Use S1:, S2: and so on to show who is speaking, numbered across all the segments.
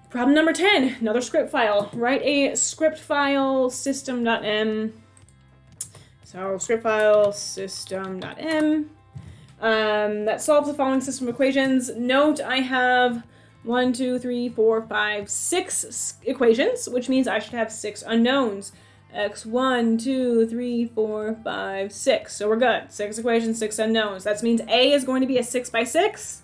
S1: Problem number 10, another script file. Write a script file system.m. So script file system.m. That solves the following system of equations. Note I have 1, 2, 3, 4, 5, 6 equations, which means I should have 6 unknowns. X 1, 2, 3, 4, 5, 6. So we're good. 6 equations, 6 unknowns. That means A is going to be a 6 by 6.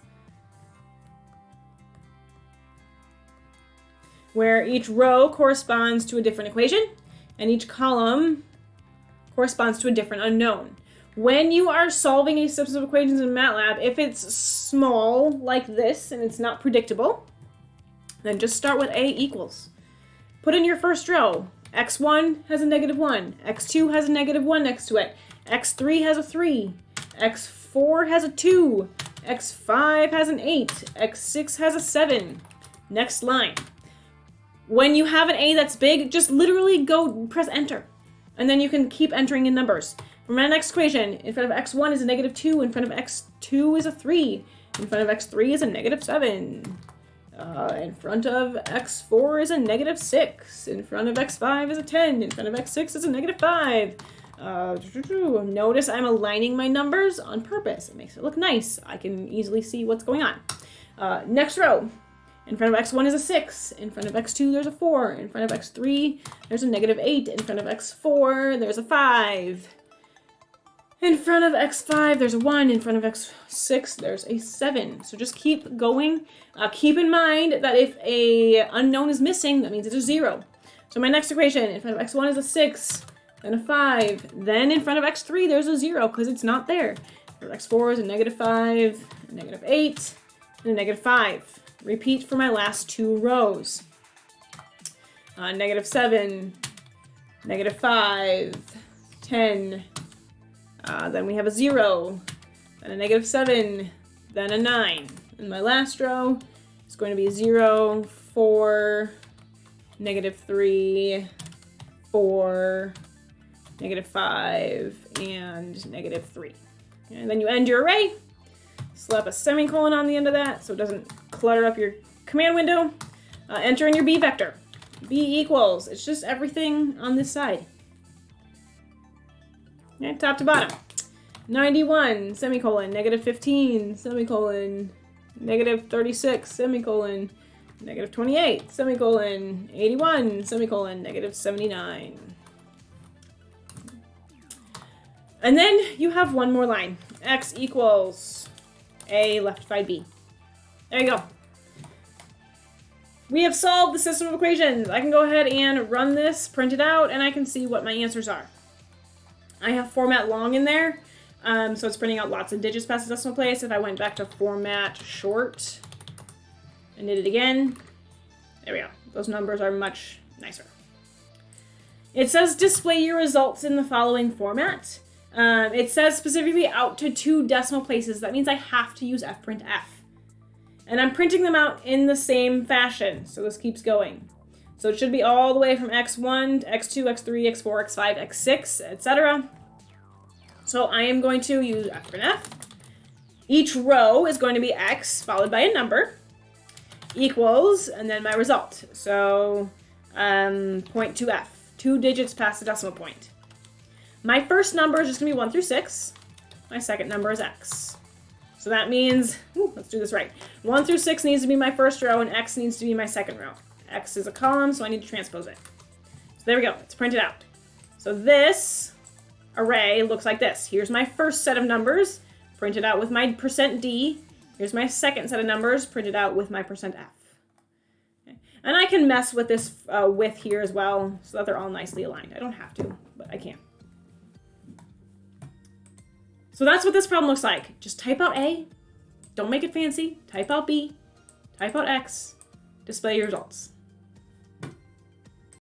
S1: Where each row corresponds to a different equation, and each column corresponds to a different unknown. When you are solving a system of equations in MATLAB, if it's small like this and it's not predictable, then just start with A equals. Put in your first row. X1 has a -1, X2 has a -1 next to it, X3 has a 3, X4 has a 2, X5 has an 8, X6 has a 7. Next line. When you have an A that's big, just literally go press enter. And then you can keep entering in numbers. For my next equation, in front of X1 is a -2, in front of X2 is a 3, in front of X3 is a -7, in front of X4 is a -6, in front of X5 is a 10, in front of X6 is a -5. Notice I'm aligning my numbers on purpose. It makes it look nice. I can easily see what's going on. Next row. In front of X1 is a 6, in front of X2 there's a 4, in front of X3 there's a -8, in front of X4 there's a 5. In front of X5 there's a 1, in front of X6 there's a 7. So just keep going. Keep in mind that if a unknown is missing, that means it's a 0. So my next equation, in front of X1 is a 6, then a 5, then in front of X3 there's a 0 because it's not there. For X4 is a -5, a -8, and a -5. Repeat for my last 2 rows. -7, -5, 10. Then we have a 0, then a -7, then a 9. And my last row is going to be 0, 4, -3, 4, -5, and -3. And then you end your array. Slap a semicolon on the end of that so it doesn't clutter up your command window. Enter in your B vector. B equals, it's just everything on this side. Okay, top to bottom. 91, semicolon, -15, semicolon, -36, semicolon, -28, semicolon, 81, semicolon, -79. And then you have one more line. X equals A left-fied B. There you go. We have solved the system of equations. I can go ahead and run this, print it out, and I can see what my answers are. I have format long in there, so it's printing out lots of digits past the decimal place. If I went back to format short and did it again, there we go. Those numbers are much nicer. It says display your results in the following format. It says specifically out to 2 decimal places. That means I have to use fprintf. And I'm printing them out in the same fashion, so this keeps going. So it should be all the way from x1 to x2, x3, x4, x5, x6, etc. So I am going to use fprintf. Each row is going to be x followed by a number equals, and then my result. So point to f, 2 digits past the decimal point. My first number is just going to be 1 through 6. My second number is x. So that means, let's do this right. 1 through 6 needs to be my first row, and x needs to be my second row. X is a column, so I need to transpose it. So there we go. It's printed out. So this array looks like this. Here's my first set of numbers, printed out with my %d. Here's my second set of numbers, printed out with my %f. Okay. And I can mess with this width here as well, so that they're all nicely aligned. I don't have to, but I can. So that's what this problem looks like. Just type out A, don't make it fancy, type out B, type out X, display your results.